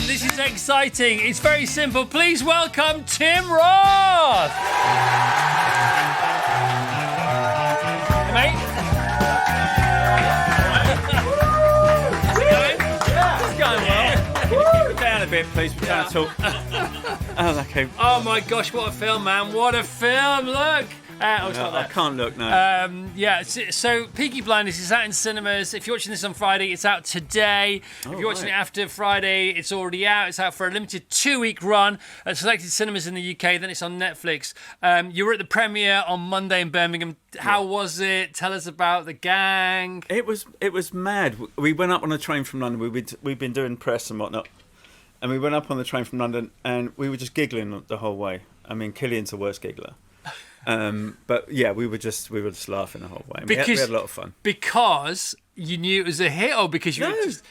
This is exciting. It's very simple. Please welcome Tim Roth. Hey, mate. It's going well. Put down a bit, please. We're trying to talk. Oh, okay. Oh my gosh, what a film, man. What a film. Look. I can't look now. So Peaky Blinders is out in cinemas. If you're watching this on Friday, it's out today. If you're watching it after Friday, it's already out. It's out for a limited 2-week run at selected cinemas in the UK. Then it's on Netflix. You were at the premiere on Monday in Birmingham. How was it? Tell us about the gang. It was mad. We went up on a train from London. We'd been doing press and whatnot, and we went up on the train from London, and we were just giggling the whole way. I mean, Killian's the worst giggler. But yeah, we were just laughing the whole way. We had a lot of fun. Because you knew it was a hit, or because you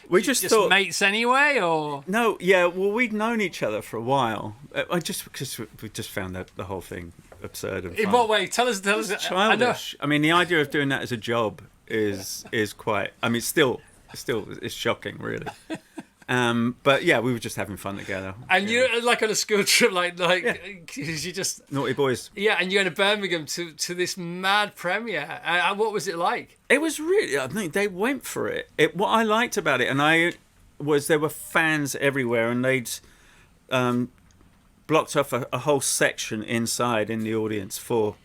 were just thought, mates anyway, or no? Yeah, well, we'd known each other for a while. Because we just found the whole thing absurd and fun. In what way? Tell us. Childish. I mean, the idea of doing that as a job is quite. I mean, it's shocking, really. But yeah, we were just having fun together. And you're like on a school trip, you just naughty boys. Yeah, and you're in Birmingham to this mad premiere. What was it like? It was really. I mean, they went for it. What I liked about it, there were fans everywhere, and they'd blocked off a whole section inside in the audience for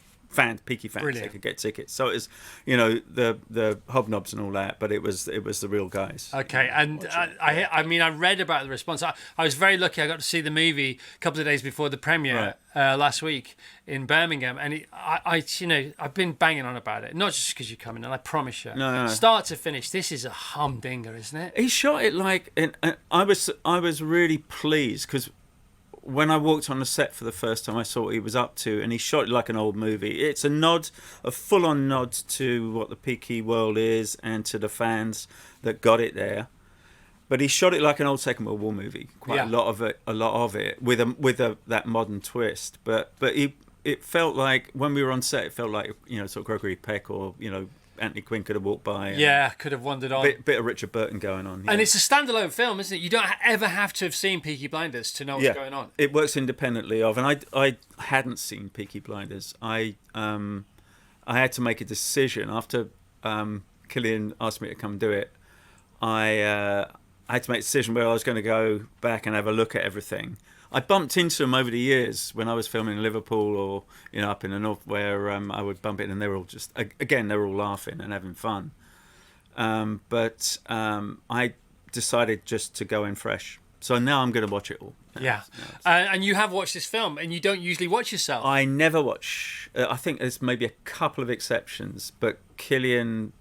Peaky fans. Brilliant. They could get tickets. So it was, the hobnobs and all that, but it was the real guys. Okay, and I read about the response. I was very lucky. I got to see the movie a couple of days before the premiere last week in Birmingham, and I've been banging on about it. Not just because you're coming, and I promise you, no. Start to finish, this is a humdinger, isn't it? He shot it and I was really pleased because when I walked on the set for the first time, I saw what he was up to, and he shot it like an old movie. It's a full-on nod to what the Peaky world is and to the fans that got it there. But he shot it like an old Second World War movie. A lot of it, with that modern twist. But it felt like when we were on set, it felt like sort of Gregory Peck or Anthony Quinn could have walked by. Could have wandered on. Bit of Richard Burton going on. Yeah. And it's a standalone film, isn't it? You don't ever have to have seen Peaky Blinders to know what's going on. It works independently of, and I hadn't seen Peaky Blinders. I had to make a decision after Killian asked me to come do it. I had to make a decision where I was going to go back and have a look at everything. I bumped into them over the years when I was filming in Liverpool or up in the north, where I would bump in, and they were all just they were all laughing and having fun. But I decided just to go in fresh, so now I'm going to watch it all. And you have watched this film, and you don't usually watch yourself. I never watch. I think there's maybe a couple of exceptions, but Killian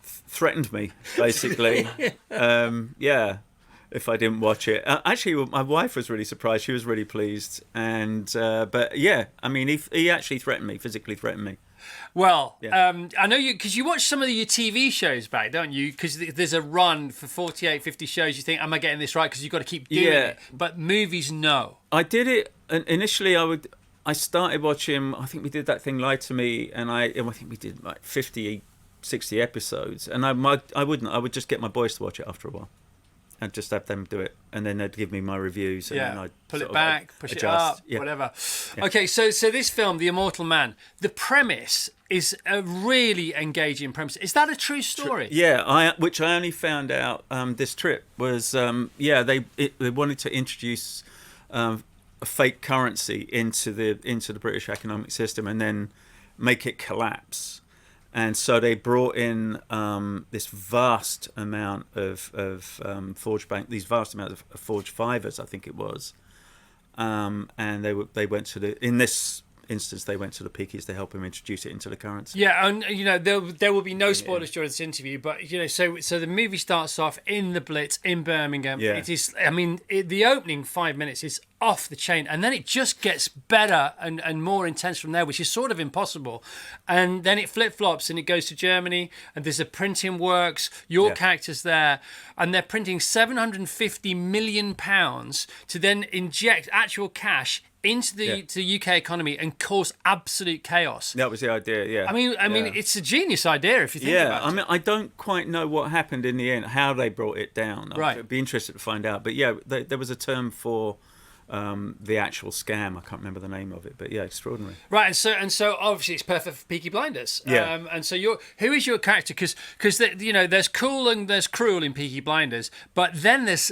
threatened me basically. If I didn't watch it. Actually, my wife was really surprised. She was really pleased. And but yeah, I mean, he actually physically threatened me. Well, I know you, because you watch some of your TV shows back, don't you? Because there's a run for 48, 50 shows. You think, am I getting this right? Because you've got to keep doing it. But movies, no. I did it, and initially I started watching, I think we did that thing, Lie to Me, and I think we did like 50, 60 episodes. And I would just get my boys to watch it after a while. I'd just have them do it, and then they'd give me my reviews. And then I'd pull it back, push adjust. It up, whatever. Yeah. Okay, so this film, The Immortal Man, the premise is a really engaging premise. Is that a true story? Yeah, which I only found out this trip was they wanted to introduce a fake currency into the British economic system and then make it collapse. And so they brought in this vast amount of forged these vast amounts of forged fivers, I think it was, and they went to in this instance they went to the Peakies to help him introduce it into the currency. Yeah, and there will be no spoilers during this interview, but so the movie starts off in the Blitz in Birmingham. Yeah. It is. I mean, the opening 5 minutes is off the chain, and then it just gets better and more intense from there, which is sort of impossible. And then it flip-flops and it goes to Germany, and there's a printing works, your character's there, and they're printing 750 million pounds to then inject actual cash into the to the UK economy and cause absolute chaos. That was the idea, yeah. I mean, it's a genius idea if you think about it. I mean, I don't quite know what happened in the end, how they brought it down. Right. I'd be interested to find out. But yeah, there was a term for the actual scam. I can't remember the name of it, but yeah, extraordinary. Right, and so obviously it's perfect for Peaky Blinders. Yeah. And so who is your character? Because there's cool and there's cruel in Peaky Blinders, but then there's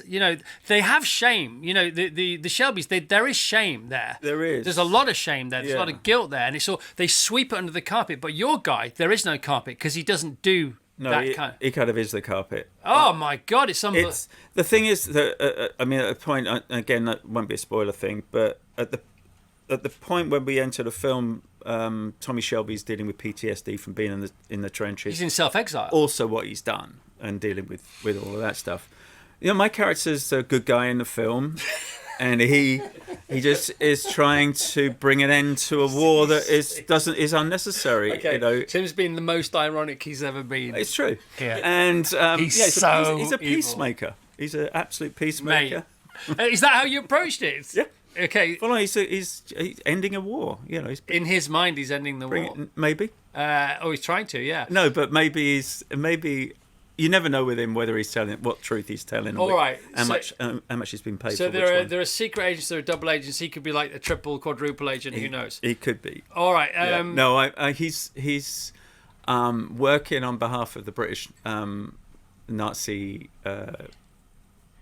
they have shame. The Shelbys, there is shame there. There is. There's a lot of shame there. There's a lot of guilt there, and it's all they sweep it under the carpet. But your guy, there is no carpet because he doesn't do. No, he kind of is the carpet. Oh my God, it's something. The thing is that I mean, at the point again, that won't be a spoiler thing, but at the point when we enter the film, Tommy Shelby's dealing with PTSD from being in the trenches. He's in self-exile. Also, what he's done and dealing with all of that stuff. My character's a good guy in the film. And he just is trying to bring an end to a war that is unnecessary. Okay. Tim's been the most ironic he's ever been. It's true. Yeah. And he's a peacemaker. He's an absolute peacemaker. Mate. Is that how you approached it? Yeah. Okay. Well, he's ending a war. He's in his mind, he's ending the war. Maybe. He's trying to. Yeah. No, but maybe you never know with him whether he's telling what truth he's telling. Or right. How much he's been paid. So for there are secret agents, there are double agents. He could be like a triple, quadruple agent. Who knows? He could be. All right. No, he's working on behalf of the British Nazi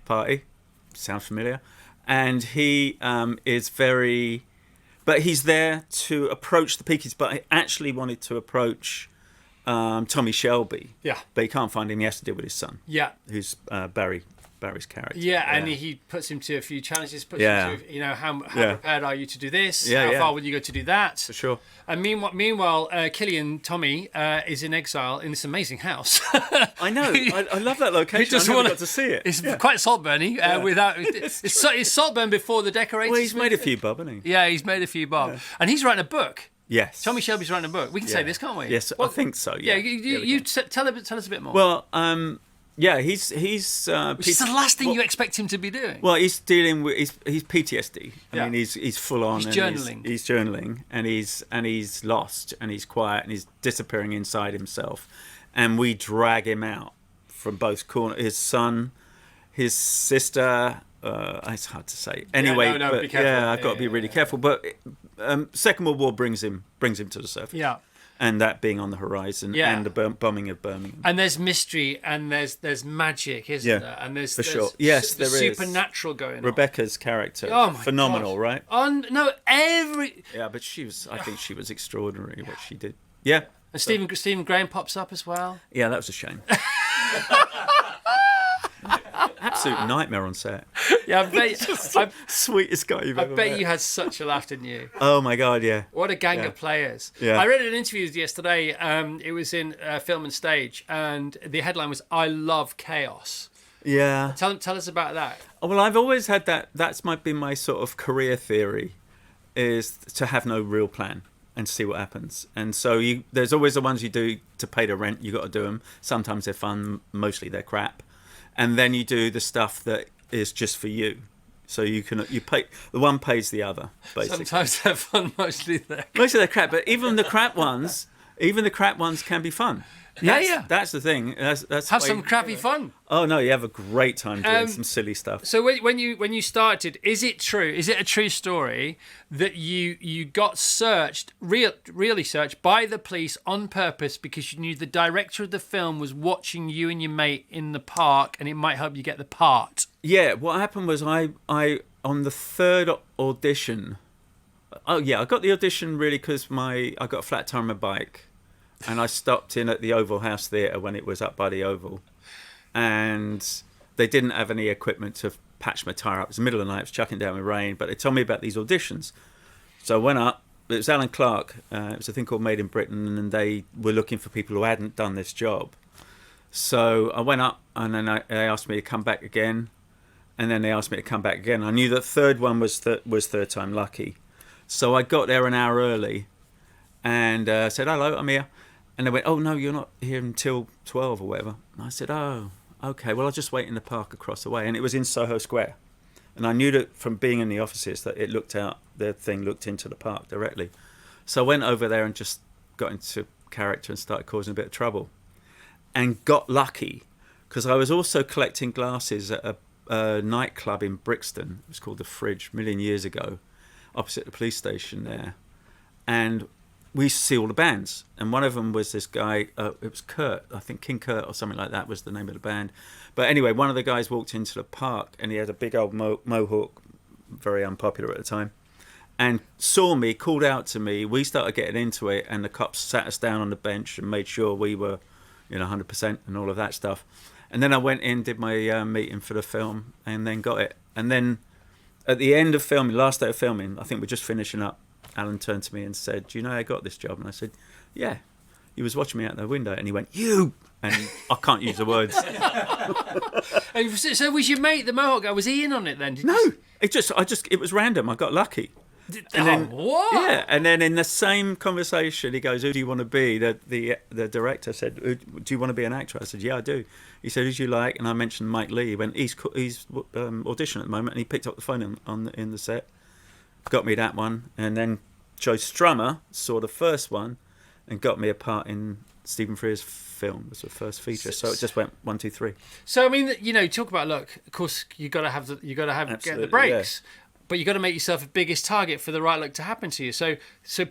party. Sounds familiar. And he is very, but he's there to approach the Peakies. But I actually wanted to approach Tommy Shelby. Yeah. But he can't find him. He has to deal with his son. Yeah. Who's Barry's character. Yeah, and he puts him to a few challenges. Him to, how prepared are you to do this? How far will you go to do that? For sure. And meanwhile, Killian, Tommy, is in exile in this amazing house. I know. I love that location. I never got to see it. It's quite saltburny. It's saltburn before the decorators. Well, he's made a few bob, hasn't he? Yeah, he's made a few bob. Yeah. And he's writing a book. Yes. Tommy Shelby's writing a book. We can say this, can't we? Yes, I think so. Yeah. You tell us a bit more. Well, he's. Which is the last thing you expect him to be doing. Well, he's dealing with he's PTSD. I mean, he's full on. He's journaling. He's journaling, and he's lost, and he's quiet, and he's disappearing inside himself, and we drag him out from both corners. His son, his sister. It's hard to say. Anyway, be careful. I've got to be really careful. But Second World War brings him to the surface. Yeah. And that being on the horizon, and the bombing of Birmingham. And there's mystery, and there's magic, isn't there? And there's sure. Yes, there is supernatural going on. Rebecca's character, phenomenal, right? Yeah, but I think she was extraordinary what she did. Yeah. And Stephen Graham pops up as well. Yeah, that was a shame. Absolute nightmare on set. Yeah, I bet sweetest guy you've ever met. I bet you had such a laugh, didn't you? Oh my God, yeah. What a gang of players. Yeah. I read an interview yesterday. It was in Film and Stage, and the headline was "I love chaos." Yeah. Tell us about that. Well, I've always had that. That's been my sort of career theory, is to have no real plan and see what happens. And so there's always the ones you do to pay the rent. You got to do them. Sometimes they're fun. Mostly they're crap. And then you do the stuff that is just for you. So you pay, the one pays the other, basically. Sometimes they're fun, mostly they're crap. But even the crap ones can be fun. That's the thing. That's have some crappy fun. Oh no, you have a great time doing some silly stuff. So when you started, is it true? Is it a true story that you got really searched by the police on purpose because you knew the director of the film was watching you and your mate in the park and it might help you get the part? Yeah, what happened was I on the third audition. Oh yeah, I got the audition really because I got a flat tire on my bike. And I stopped in at the Oval House Theatre when it was up by the Oval. And they didn't have any equipment to patch my tyre up. It was the middle of the night, it was chucking down with rain. But they told me about these auditions. So I went up. It was Alan Clark. It was a thing called Made in Britain. And they were looking for people who hadn't done this job. So I went up and then they asked me to come back again. and then they asked me to come back again. I knew that third one was third time lucky, so I got there an hour early, and said, "Hello, I'm here," and they went, "Oh no, you're not here until 12 or whatever." And I said, "Oh, okay. Well, I'll just wait in the park across the way," and it was in Soho Square, and I knew that from being in the offices that the thing looked into the park directly, so I went over there and just got into character and started causing a bit of trouble, and got lucky because I was also collecting glasses at a nightclub in Brixton. It was called the Fridge, a million years ago, opposite the police station there, and we used to see all the bands, and one of them was this guy, it was Kurt, I think King Kurt or something like that was the name of the band. But anyway, one of the guys walked into the park and he had a big old mohawk, very unpopular at the time, and saw me, called out to me. We started getting into it, and the cops sat us down on the bench and made sure we were 100% and all of that stuff. And then I went in, did my meeting for the film, and then got it. And then at the end of filming, last day of filming, I think we're just finishing up, Alan turned to me and said, "Do you know how I got this job?" And I said, "Yeah." He was watching me out the window, and he went, "You!" And I can't use the words. So was your mate, the Mohawk guy, was he in on it then? No, it was random. I got lucky. And then, what? Yeah, and then in the same conversation, he goes, "Who do you want to be?" The director said, "Do you want to be an actor?" I said, "Yeah, I do." He said, "Who do you like?" And I mentioned Mike Lee. He went, he's auditioning at the moment, and he picked up the phone in the set, got me that one, and then Joe Strummer saw the first one and got me a part in Stephen Frears' film. It was the first feature, so it just went 1, 2, 3. So I mean, talk about luck. Of course, you got to have get the breaks. Yeah. But you got to make yourself a biggest target for the right luck to happen to you. So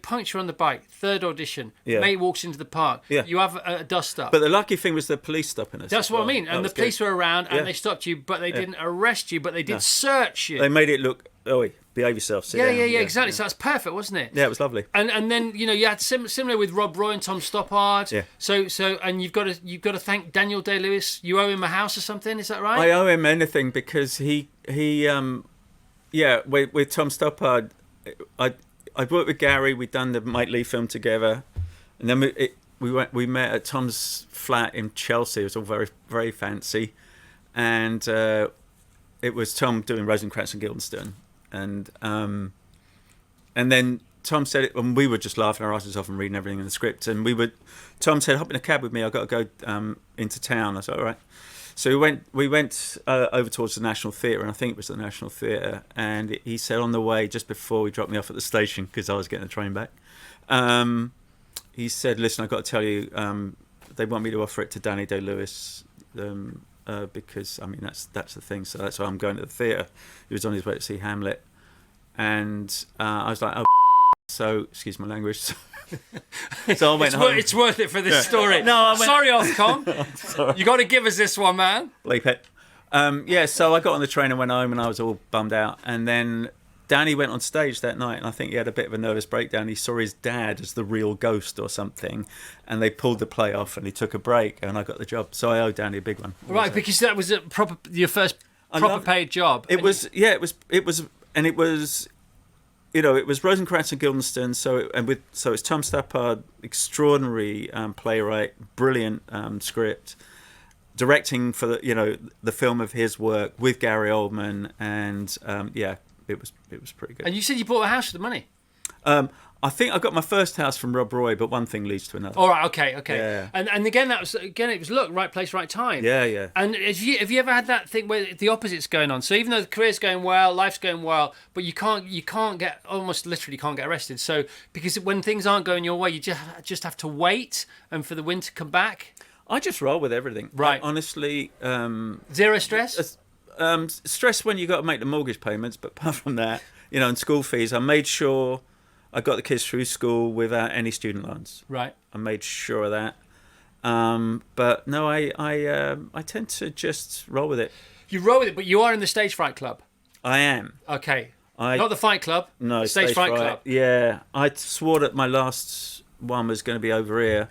puncture on the bike, third audition, mate walks into the park, you have a dust up. But the lucky thing was the police stopping us. That's what I mean. And the police were around and they stopped you, but they didn't arrest you, but they did search you. They made it look, behave yourself, sit down. Yeah, exactly. So that's perfect, wasn't it? Yeah, it was lovely. And then you had similar with Rob Roy and Tom Stoppard. Yeah. So and you've got to thank Daniel Day-Lewis. You owe him a house or something. Is that right? I owe him anything because he with Tom Stoppard, I'd worked with Gary. We'd done the Mike Lee film together, and then we met at Tom's flat in Chelsea. It was all very, very fancy, and it was Tom doing Rosencrantz and Guildenstern, and then Tom said it, and we were just laughing our asses off and reading everything in the script, and Tom said, "Hop in a cab with me. I've got to go into town." I said, "All right." So we went over towards the National Theatre, and I think it was the National Theatre, and he said on the way, just before he dropped me off at the station, because I was getting the train back, he said, "Listen, I've got to tell you, they want me to offer it to Danny Day-Lewis, because, I mean, that's the thing, so that's why I'm going to the theatre." He was on his way to see Hamlet, and I was like, "Oh, so, excuse my language." So I went home. It's worth it for this story. No, sorry, Ofcom. You got to give us this one, man. Bleep it. So I got on the train and went home, and I was all bummed out. And then Danny went on stage that night, and I think he had a bit of a nervous breakdown. He saw his dad as the real ghost or something, and they pulled the play off, and he took a break, and I got the job. So I owe Danny a big one. Right, because that was your first proper paid job. It was, and it was. It was Rosencrantz and Guildenstern, so it's Tom Stoppard, extraordinary playwright, brilliant script, directing for the film of his work with Gary Oldman, and it was pretty good. And you said you bought a house with the money. I think I got my first house from Rob Roy, but one thing leads to another. All right, okay. Yeah. And again, it was right place, right time. Yeah. And have you ever had that thing where the opposite's going on? So even though the career's going well, life's going well, but you can't get, almost literally can't get arrested. So because when things aren't going your way, you just have to wait and for the wind to come back. I just roll with everything. Right. Honestly. Zero stress. Stress when you got to make the mortgage payments, but apart from that, and school fees, I made sure I got the kids through school without any student loans. Right. I made sure of that. But no, I tend to just roll with it. You roll with it, but you are in the Stage Fright Club. I am. Okay. Not the Fight Club. No, Stage Fright Club. Yeah. I swore that my last one was going to be over here.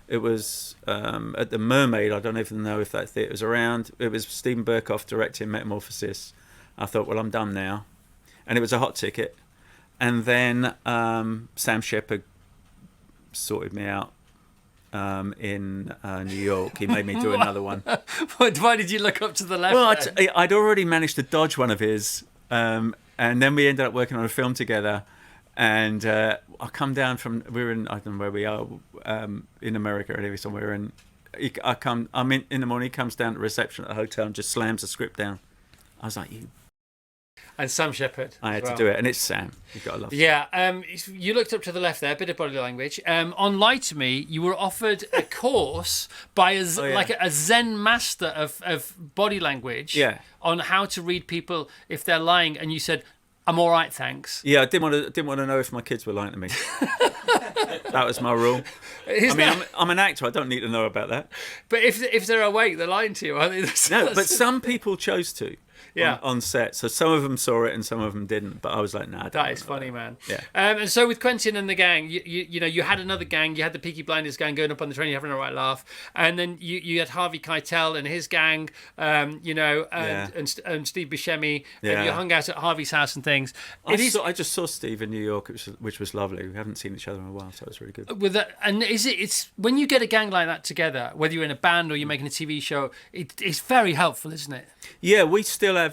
It was at the Mermaid. I don't even know if that theatre was around. It was Stephen Burkoff directing Metamorphosis. I thought, well, I'm done now. And it was a hot ticket. And then Sam Shepard sorted me out, in New York. He made me do another one. Why did you look up to the left? Well, I'd already managed to dodge one of his, and then we ended up working on a film together. And I come down from, we're in, I don't know where we are, in America or maybe somewhere, and I'm in the morning, he comes down to reception at the hotel and just slams the script down. I was like, you. And Sam Shepard. I had to do it, and it's Sam. You've got to love Sam. Yeah, you looked up to the left there, bit of body language. On Lie to Me, you were offered a course by like a Zen master of body language on how to read people if they're lying, and you said, I'm all right, thanks. Yeah, I didn't want to know if my kids were lying to me. That was my rule. I'm an actor. I don't need to know about that. But if they're awake, they're lying to you, aren't they? No, but some people chose to. Yeah. On set, so some of them saw it and some of them didn't. But I was like, nah. That is funny, man. Yeah. And so with Quentin and the gang, you had another gang. You had the Peaky Blinders gang going up on the train, having a right laugh, and then you had Harvey Keitel and his gang, and Steve Buscemi, and you hung out at Harvey's house and things. I just saw Steve in New York, which was lovely. We haven't seen each other in a while, so it was really good. With that, and it's when you get a gang like that together, whether you're in a band or you're making a TV show, it's very helpful, isn't it? Yeah, we still have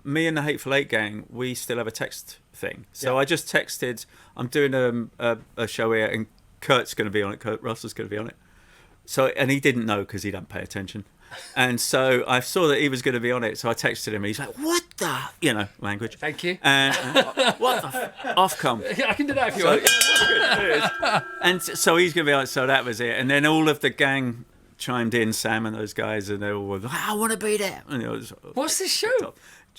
me and the Hateful Eight gang, we still have a text thing. So I just texted, I'm doing a show here and Kurt's going to be on it, Kurt Russell's going to be on it. So, and he didn't know because he doesn't pay attention. And so I saw that he was going to be on it, so I texted him and he's like, what the, language. Thank you. And what the Ofcom. I can do that if you want. Yeah, and so he's going to be on it, so that was it. And then all of the gang chimed in, Sam and those guys, and they all were like, I want to be there. And it was, what's this show?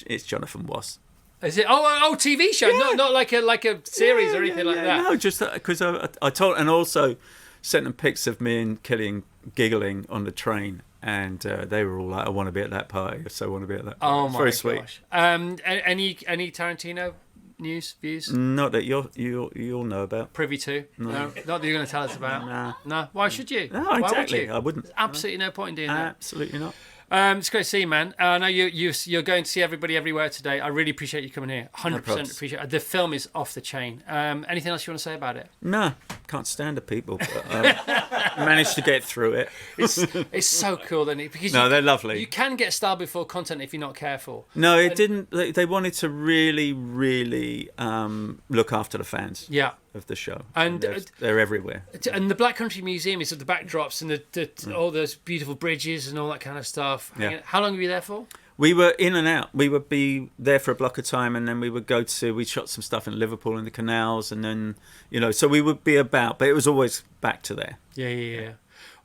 It's Jonathan Was. Is it? Oh, TV show, not like a series or anything like that. No, just because I told, and also sent them pics of me and Killian giggling on the train, and they were all like, I want to be at that party, so I want to be at that party. Oh it's my very gosh. sweet. Any Tarantino news, views? Not that you'll know about. Privy to? No. Not that you're going to tell us about? No. Why should you? No, exactly. Why would you? I wouldn't. There's absolutely no point in doing that. Absolutely not. It's great to see you, man. I know you're going to see everybody everywhere today. I really appreciate you coming here. 100% appreciate it. The film is off the chain. Anything else you want to say about it? No, can't stand the people. But, managed to get through it. It's so cool, isn't it? Because they're lovely. You can get style before content if you're not careful. No, it didn't. They wanted to really, really look after the fans. Yeah. Of the show, and they're everywhere. And the Black Country Museum is the backdrops and all those beautiful bridges and all that kind of stuff. Yeah. How long were you there for? We were in and out. We would be there for a block of time, and then we would we shot some stuff in Liverpool in the canals, and then so we would be about, but it was always back to there. Yeah.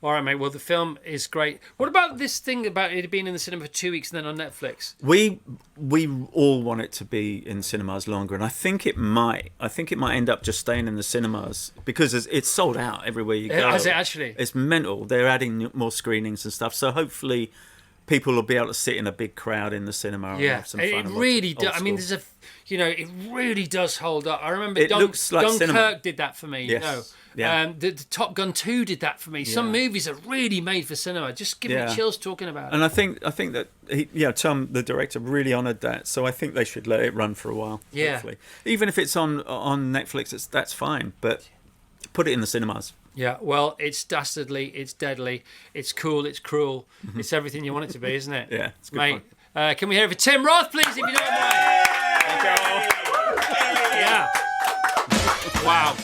All right, mate. Well, the film is great. What about this thing about it being in the cinema for 2 weeks and then on Netflix? We all want it to be in cinemas longer, and I think it might end up just staying in the cinemas because it's sold out everywhere you go. Is it actually? It's mental. They're adding more screenings and stuff, so hopefully people will be able to sit in a big crowd in the cinema and have some fun. It really does. I mean, there's it really does hold up. I remember looks like Dunkirk did that for me. Yes. Yeah. The Top Gun 2 did that for me. Some movies are really made for cinema. Just give me chills talking about it. And I think that Tom, the director, really honoured that. So I think they should let it run for a while. Yeah. Hopefully. Even if it's on Netflix, that's fine. But put it in the cinemas. Yeah, well, it's dastardly, it's deadly, it's cool, it's cruel, it's everything you want it to be, isn't it? Yeah, it's good mate. Can we hear it for Tim Roth, please, if you don't mind? Thank you. Yeah. Wow.